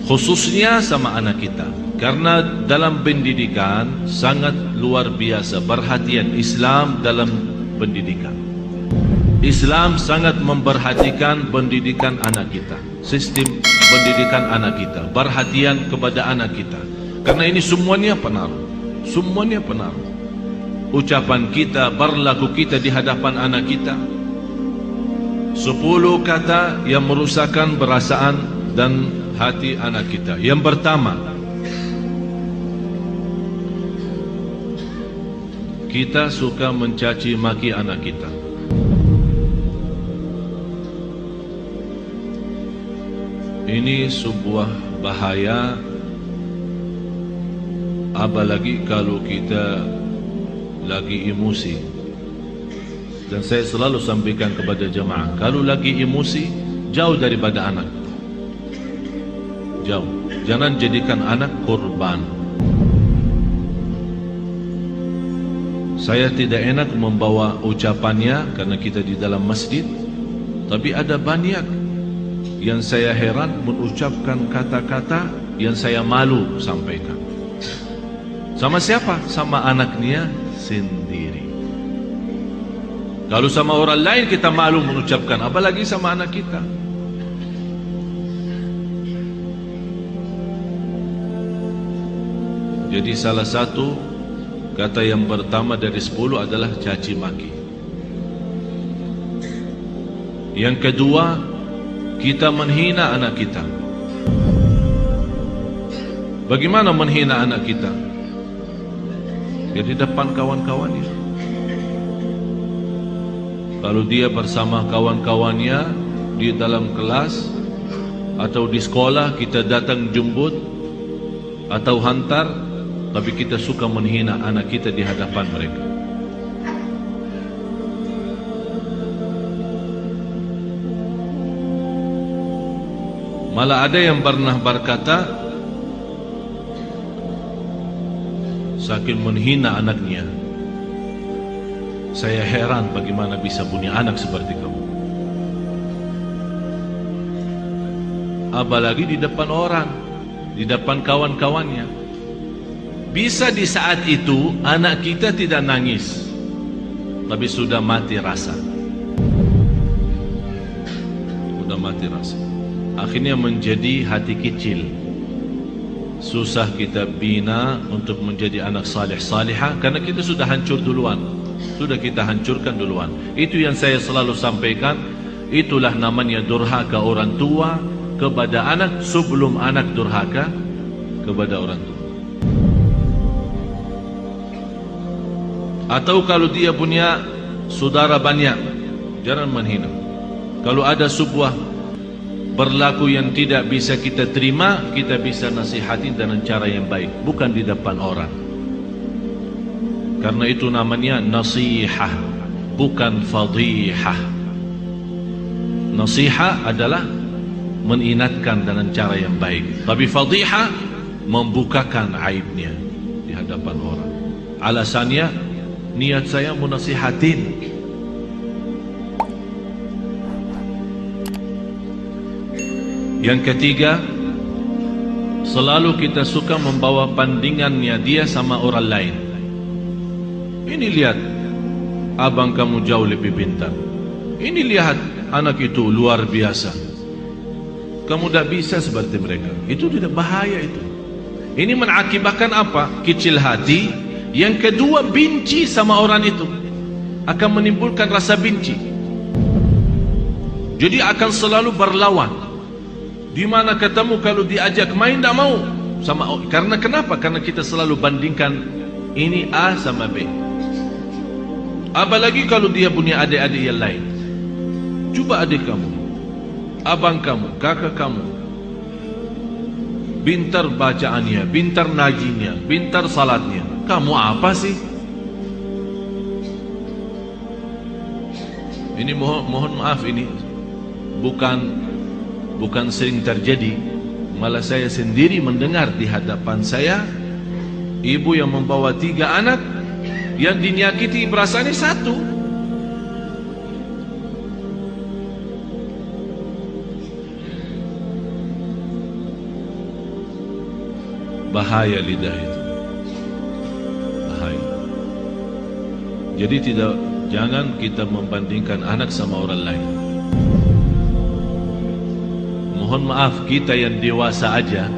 khususnya sama anak kita. Karena dalam pendidikan sangat luar biasa perhatian Islam dalam pendidikan. Islam sangat memperhatikan pendidikan anak kita, sistem pendidikan anak kita, perhatian kepada anak kita. Karena ini semuanya pengaruh, semuanya pengaruh. Ucapan kita, berlaku kita di hadapan anak kita. 10 kata yang merusakkan perasaan dan hati anak kita. Yang pertama, kita suka mencaci maki anak kita. Ini sebuah bahaya, apalagi kalau kita lagi emosi. Dan saya selalu sampaikan kepada jemaah, kalau lagi emosi, jauh daripada anak. Jauh. Jangan jadikan anak korban. Saya tidak enak membawa ucapannya karena kita di dalam masjid, tapi ada banyak yang saya heran mengucapkan kata-kata yang saya malu sampaikan. Sama siapa? Sama anaknya sendiri. Kalau sama orang lain kita malu mengucapkan, apalagi sama anak kita. Jadi salah satu kata yang pertama dari 10 adalah caci maki. Yang kedua, kita menghina anak kita. Bagaimana menghina anak kita? Ya di depan kawan-kawannya. Kalau dia bersama kawan-kawannya di dalam kelas atau di sekolah, kita datang jemput atau hantar, tapi kita suka menghina anak kita di hadapan mereka. Malah ada yang pernah berkata, saking menghina anaknya, saya heran bagaimana bisa punya anak seperti kamu. Apalagi di depan orang, di depan kawan-kawannya. Bisa di saat itu anak kita tidak nangis, tapi sudah mati rasa. Sudah mati rasa. Akhirnya menjadi hati kecil. Susah kita bina untuk menjadi anak salih salihah karena kita sudah hancur duluan. Sudah kita hancurkan duluan. Itu yang saya selalu sampaikan. Itulah namanya durhaka orang tua kepada anak sebelum anak durhaka kepada orang tua. Atau kalau dia punya saudara banyak, jangan menghina. Kalau ada sebuah berlaku yang tidak bisa kita terima, kita bisa nasihatin dengan cara yang baik, bukan di depan orang. Karena itu namanya nasihah, bukan fadihah. Nasihah adalah mengingatkan dengan cara yang baik, tapi fadihah membukakan aibnya di hadapan orang. Alasannya, niat saya menasihatin. Yang ketiga, selalu kita suka membawa bandingannya dia sama orang lain. Ini lihat, abang kamu jauh lebih pintar. Ini lihat, anak itu luar biasa. Kamu tidak bisa seperti mereka. Itu tidak bahaya itu. Ini mengakibatkan apa? Kecil hati. Yang kedua, benci sama orang itu. Akan menimbulkan rasa benci. Jadi akan selalu berlawan. Di mana ketemu kalau diajak main tidak mau sama. Karena kenapa? Karena kita selalu bandingkan ini A sama B. Apalagi kalau dia punya adik-adik yang lain. Coba adik kamu, abang kamu, kakak kamu, pintar bacaannya, pintar najinya, pintar salatnya. Kamu apa sih? Ini mohon maaf, ini bukan sering terjadi. Malah saya sendiri mendengar di hadapan saya, ibu yang membawa 3 anak, yang dinyakiti perasaannya 1. Bahaya lidah itu. Bahaya. Jadi jangan kita membandingkan anak sama orang lain. Mohon maaf, kita yang dewasa aja,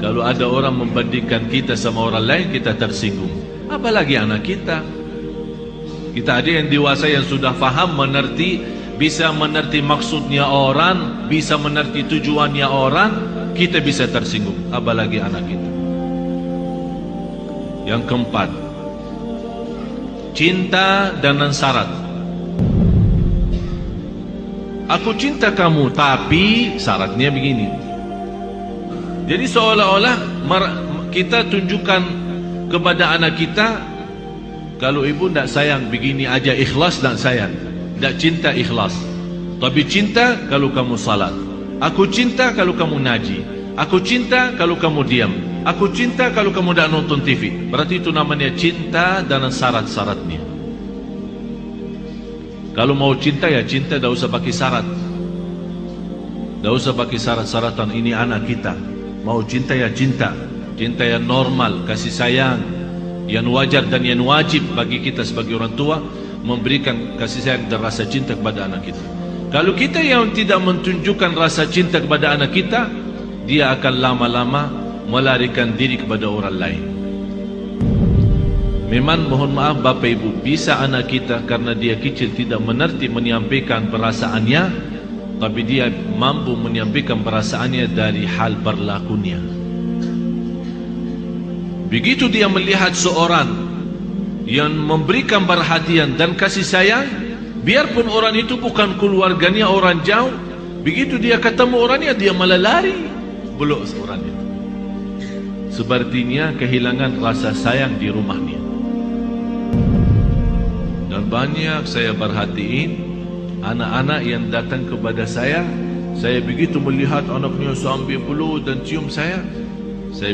kalau ada orang membandingkan kita sama orang lain, kita tersinggung. Apalagi anak kita. Kita ada yang dewasa yang sudah faham, mengerti, bisa mengerti maksudnya orang, bisa mengerti tujuannya orang, kita bisa tersinggung. Apalagi anak kita. Yang keempat, cinta dengan syarat. Aku cinta kamu, tapi syaratnya begini. Jadi seolah-olah kita tunjukkan kepada anak kita, kalau ibu tidak sayang, begini aja, ikhlas dan sayang. Tidak cinta, ikhlas. Tapi cinta kalau kamu salat. Aku cinta kalau kamu ngaji. Aku cinta kalau kamu diam. Aku cinta kalau kamu tidak nonton TV. Berarti itu namanya cinta dan syarat-syaratnya. Kalau mau cinta, ya cinta, tidak usah pakai syarat. Tidak usah pakai syarat-syaratan. Ini anak kita. Mau cinta, ya cinta. Cinta yang normal, kasih sayang, yang wajar dan yang wajib bagi kita sebagai orang tua, memberikan kasih sayang dan rasa cinta kepada anak kita. Kalau kita yang tidak menunjukkan rasa cinta kepada anak kita, dia akan lama-lama melarikan diri kepada orang lain. Memang mohon maaf Bapak Ibu, bisa anak kita karena dia kecil tidak mengerti menyampaikan perasaannya, tapi dia mampu menyampaikan perasaannya dari hal berlakunya. Begitu dia melihat seorang yang memberikan perhatian dan kasih sayang, biarpun orang itu bukan keluarganya, orang jauh, begitu dia ketemu orangnya, dia malah lari, belum orang itu. Sepertinya kehilangan rasa sayang di rumahnya. Dan banyak saya perhatiin anak-anak yang datang kepada saya begitu melihat anaknya sambil peluk dan cium saya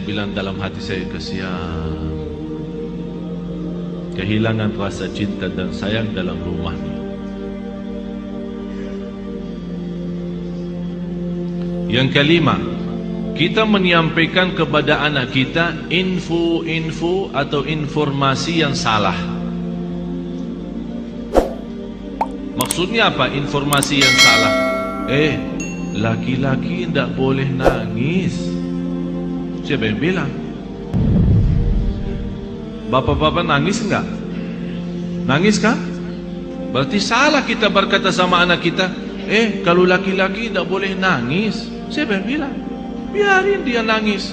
bilang dalam hati saya, kasihan, kehilangan rasa cinta dan sayang dalam rumahnya. Yang kelima, kita menyampaikan kepada anak kita info-info atau informasi yang salah. Maksudnya apa informasi yang salah? Laki-laki tidak boleh nangis. Siapa yang bilang? Bapak-bapak nangis enggak? Nangis kan? Berarti salah kita berkata sama anak kita, kalau laki-laki tidak boleh nangis. Siapa yang bilang? Biarin dia nangis.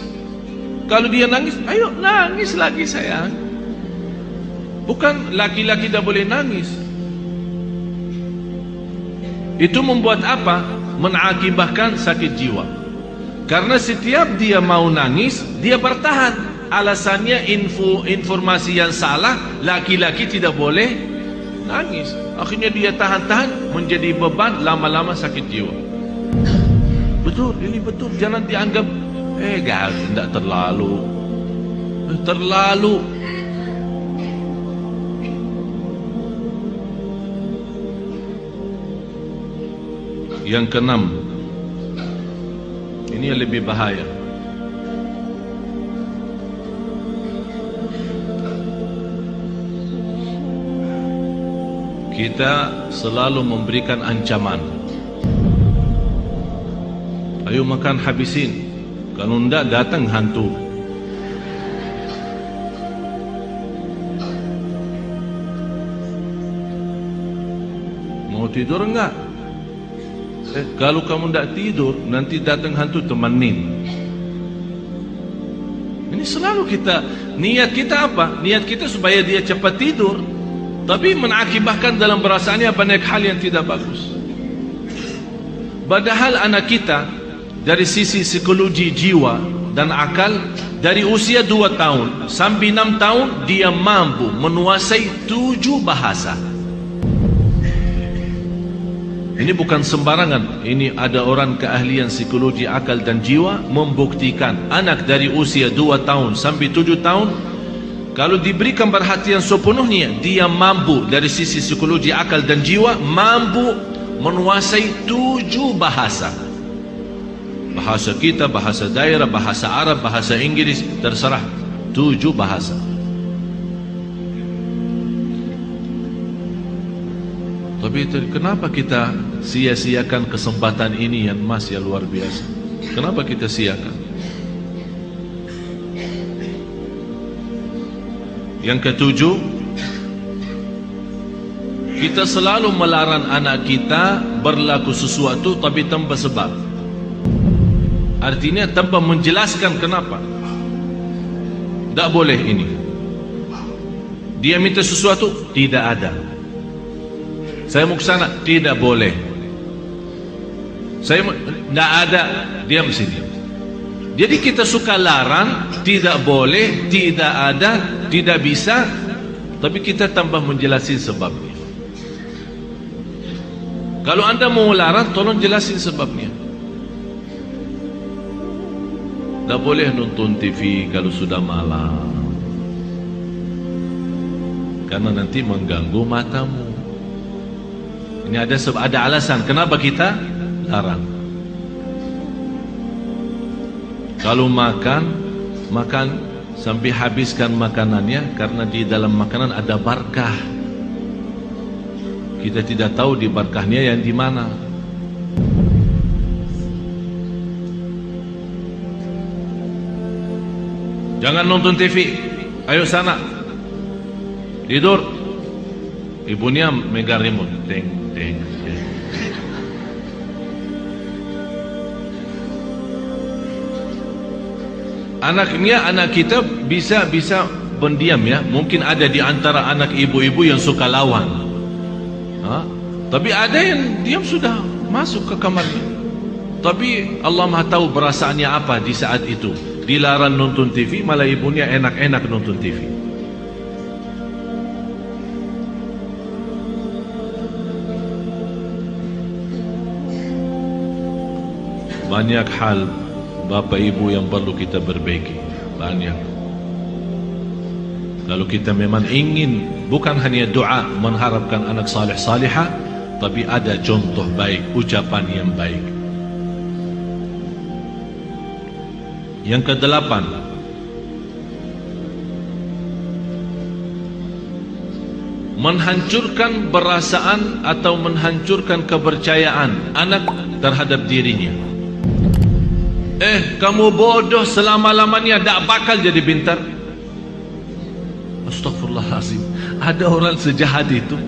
Kalau dia nangis, ayo nangis lagi sayang. Bukan laki-laki tidak boleh nangis. Itu membuat apa? Mengakibatkan sakit jiwa. Karena setiap dia mau nangis, dia bertahan. Alasannya informasi yang salah, laki-laki tidak boleh nangis. Akhirnya dia tahan-tahan, menjadi beban, lama-lama sakit jiwa. Betul, ini betul. Jangan dianggap tidak terlalu. Terlalu. Yang keenam, ini yang lebih bahaya. Kita selalu memberikan ancaman. Ayo makan habisin, kalau tidak datang hantu. Mau tidur enggak? Kalau kamu tidak tidur, nanti datang hantu, temenin. Ini selalu kita, niat kita apa? Niat kita supaya dia cepat tidur, tapi mengakibatkan dalam perasaannya banyak hal yang tidak bagus. Padahal anak kita dari sisi psikologi jiwa dan akal, dari usia 2 tahun sampai 6 tahun dia mampu menguasai 7 bahasa. Ini bukan sembarangan. Ini ada orang keahlian psikologi akal dan jiwa membuktikan anak dari usia 2 tahun sampai 7 tahun, kalau diberikan perhatian sepenuhnya, dia mampu dari sisi psikologi akal dan jiwa mampu menguasai 7 bahasa. Bahasa kita, bahasa daerah, bahasa Arab, bahasa Inggris, terserah. 7 bahasa. Tapi kenapa kita sia-siakan kesempatan ini yang masih luar biasa? Kenapa kita siakan? Yang ketujuh, kita selalu melarang anak kita berlaku sesuatu tapi tanpa sebab. Artinya tanpa menjelaskan kenapa. Tak boleh ini. Dia minta sesuatu, tidak ada. Saya mau ke sana, tidak boleh. Saya tidak ada, diam sini. Jadi kita suka larang, tidak boleh, tidak ada, tidak bisa, tapi kita tambah menjelaskan sebabnya. Kalau anda mau larang, tolong jelasin sebabnya. Tak boleh nonton TV kalau sudah malam, karena nanti mengganggu matamu. Ini ada alasan kenapa kita larang. Kalau makan sampai habiskan makanannya, karena di dalam makanan ada barakah. Kita tidak tahu di barakahnya yang di mana. Jangan nonton TV. Ayo sana. Tidur. Ibunya megang remote. Teng, teng, teng. Anak kita bisa pendiam ya. Mungkin ada di antara anak ibu-ibu yang suka lawan. Tapi ada yang diam sudah masuk ke kamarnya. Tapi Allah Maha tahu perasaannya apa di saat itu. Dilarang nonton TV, malah ibunya enak-enak nonton TV. Banyak hal Bapak Ibu yang perlu kita perbaiki. Banyak. Kalau kita memang ingin bukan hanya doa mengharapkan anak saleh salihah, tapi ada contoh baik, ucapan yang baik. Yang ke-8, menghancurkan perasaan atau menghancurkan kepercayaan anak terhadap dirinya. Kamu bodoh selama-lamanya, tak bakal jadi pintar. Astagfirullahaladzim. Ada orang sejahat itu.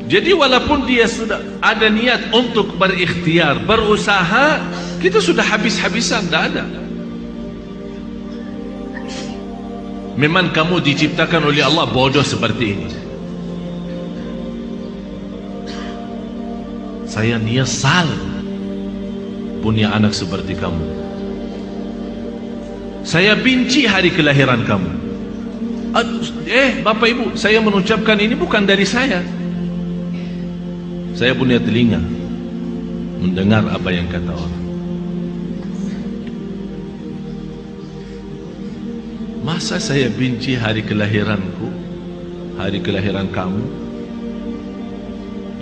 Jadi walaupun dia sudah ada niat untuk berikhtiar, berusaha, kita sudah habis-habisan, tak ada. Memang kamu diciptakan oleh Allah bodoh seperti ini. Saya nyesal punya anak seperti kamu. Saya benci hari kelahiran kamu. Bapak Ibu, saya mengucapkan ini bukan dari saya. Saya punya telinga mendengar apa yang kata orang. Masa saya benci hari kelahiranku, hari kelahiran kamu?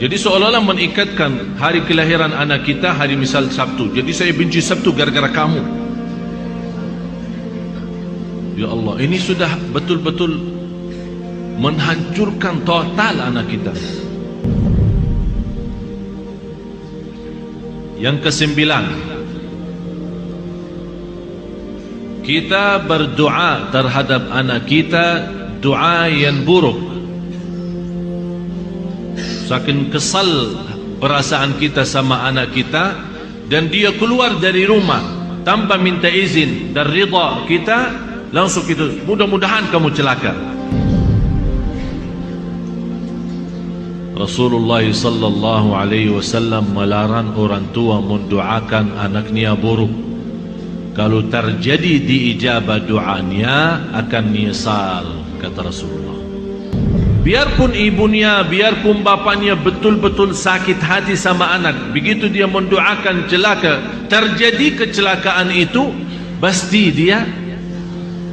Jadi seolah-olah mengikatkan hari kelahiran anak kita hari misal Sabtu. Jadi saya benci Sabtu gara-gara kamu. Ya Allah, ini sudah betul-betul menghancurkan total anak kita. Yang ke-9, kita berdoa terhadap anak kita doa yang buruk. Saking kesal perasaan kita sama anak kita, dan dia keluar dari rumah tanpa minta izin dan ridha kita, langsung itu mudah-mudahan kamu celaka. Rasulullah sallallahu alaihi wasallam melarang orang tua mendoakan anaknya buruk. Kalau terjadi diijabah doanya akan nyesal, kata Rasulullah. Biarpun ibunya, biarpun bapaknya betul-betul sakit hati sama anak, begitu dia mendoakan celaka, terjadi kecelakaan itu, pasti dia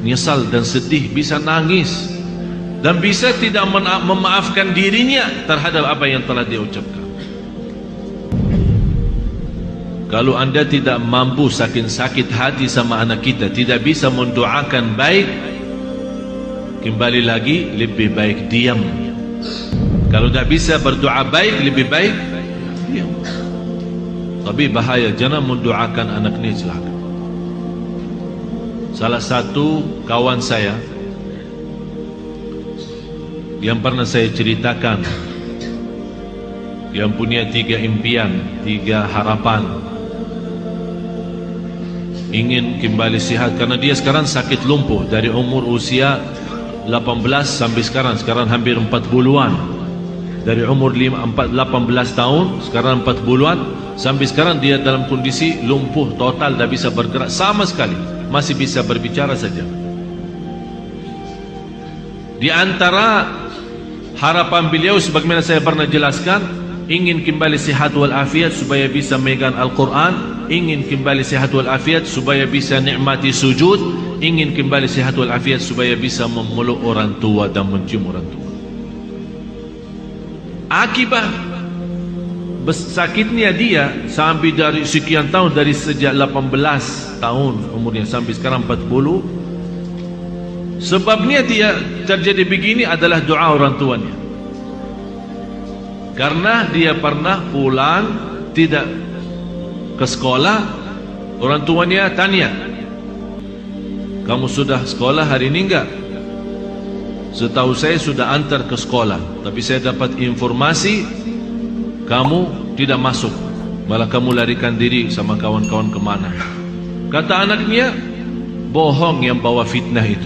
nyesal dan sedih, bisa nangis, dan bisa tidak memaafkan dirinya terhadap apa yang telah dia ucapkan. Kalau anda tidak mampu sakit hati sama anak kita, tidak bisa mendoakan baik, kembali lagi lebih baik diam. Kalau tidak bisa berdoa baik, lebih baik diam. Tapi bahaya, jangan mendoakan anak ini celaka. Salah satu kawan saya yang pernah saya ceritakan, yang punya 3 impian, 3 harapan, ingin kembali sihat, karena dia sekarang sakit lumpuh dari umur usia 18 sampai sekarang hampir 40-an. Dari umur 18 tahun, sekarang 40-an, sampai sekarang dia dalam kondisi lumpuh total, tak bisa bergerak sama sekali, masih bisa berbicara saja. Di antara harapan beliau, sebagaimana saya pernah jelaskan, ingin kembali sihat walafiat supaya bisa megang Al-Quran, ingin kembali sihat walafiat supaya bisa nikmati sujud, ingin kembali sihat walafiat supaya bisa memeluk orang tua dan mencium orang tua. Akibat sakitnya dia sampai dari sekian tahun, dari sejak 18 tahun umurnya sampai sekarang 40, sebabnya dia terjadi begini adalah doa orang tuanya. Karena dia pernah pulang tidak ke sekolah, orang tuanya tanya, kamu sudah sekolah hari ini enggak? Setahu saya sudah antar ke sekolah, tapi saya dapat informasi kamu tidak masuk, malah kamu larikan diri sama kawan-kawan kemana. Kata anaknya, bohong yang bawa fitnah itu.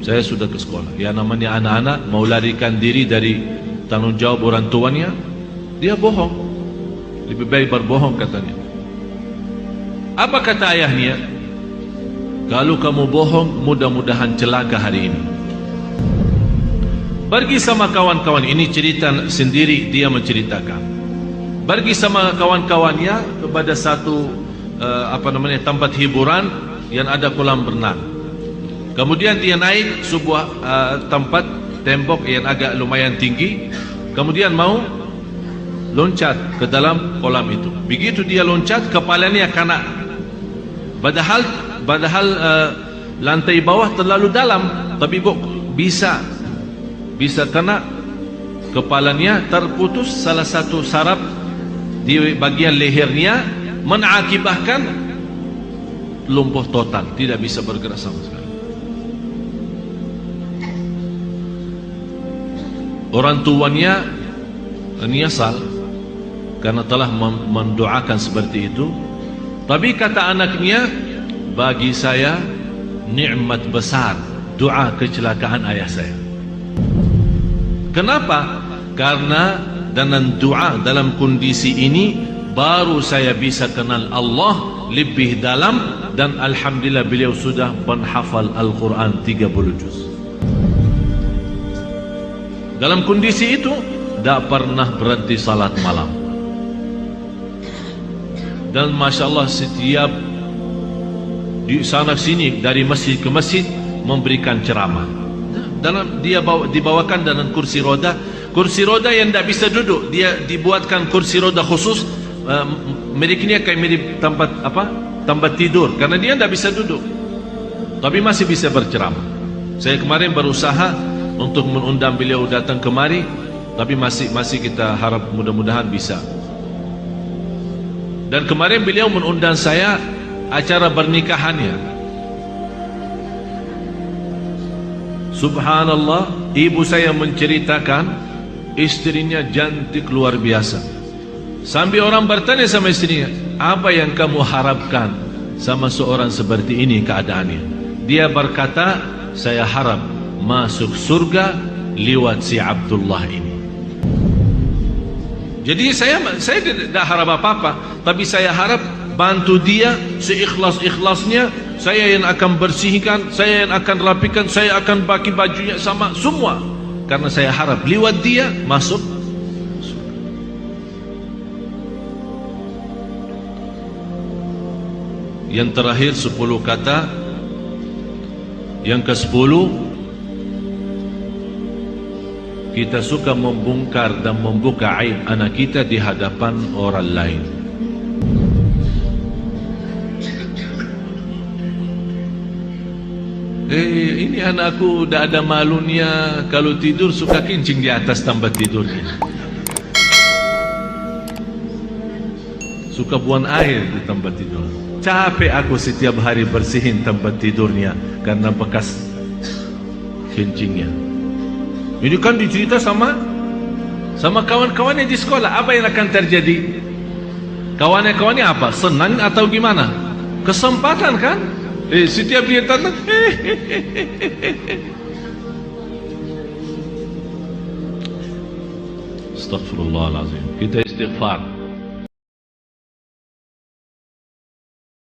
Saya sudah ke sekolah. Ya, namanya anak-anak mau larikan diri dari tanggung jawab orang tuanya, dia bohong. Lebih baik berbohong, katanya. Apa kata ayahnya? Kalau kamu bohong, mudah-mudahan celaka hari ini. Pergi sama kawan-kawan, ini cerita sendiri dia menceritakan. Pergi sama kawan-kawannya kepada satu tempat hiburan yang ada kolam renang. Kemudian dia naik sebuah tempat tembok yang agak lumayan tinggi. Kemudian mau loncat ke dalam kolam itu. Begitu dia loncat, kepalanya kena. Padahal lantai bawah terlalu dalam, tapi kok bisa kena. Kepalanya terputus salah satu saraf di bagian lehernya, mengakibatkan lumpuh total, tidak bisa bergerak sama sekali. Orang tuanya menyesal karena telah mendoakan seperti itu. Tapi kata anaknya, bagi saya nikmat besar doa kecelakaan ayah saya. Kenapa? Karena dengan doa dalam kondisi ini baru saya bisa kenal Allah lebih dalam, dan alhamdulillah beliau sudah menghafal Al-Quran 30 juz. Dalam kondisi itu tak pernah berhenti salat malam. Dan Masya Allah, setiap di sana sini, dari masjid ke masjid, memberikan ceramah. Dia dibawakan dengan kursi roda yang tak bisa duduk. Dia dibuatkan kursi roda khusus, miliknya kayak mirip tempat tidur, karena dia tak bisa duduk, tapi masih bisa berceramah. Saya kemarin berusaha untuk mengundang beliau datang kemari, tapi masih kita harap mudah-mudahan bisa. Dan kemarin beliau mengundang saya acara pernikahannya. Subhanallah, ibu saya menceritakan istrinya cantik luar biasa. Sampai orang bertanya sama istrinya, apa yang kamu harapkan sama seorang seperti ini keadaannya? Dia berkata, saya harap masuk surga lewat si Abdullah ini. Jadi saya tidak harap apa-apa, tapi saya harap bantu dia seikhlas-ikhlasnya. Saya yang akan bersihkan, saya yang akan rapikan, saya akan bagi bajunya sama semua, karena saya harap lewat dia masuk surga. Yang terakhir 10 kata. Yang ke-10, kita suka membongkar dan membuka aib anak kita di hadapan orang lain. Ini anakku dah ada malunya, kalau tidur suka kencing di atas tempat tidurnya, suka buang air di tempat tidur. Capek aku setiap hari bersihin tempat tidurnya karena bekas kencingnya. Ini kan dicerita sama kawan-kawannya di sekolah. Apa yang akan terjadi? Kawan-kawannya apa? Senang atau gimana? Kesempatan kan? Setiap dia tanya, Astaghfirullahaladzim. Kita istighfar.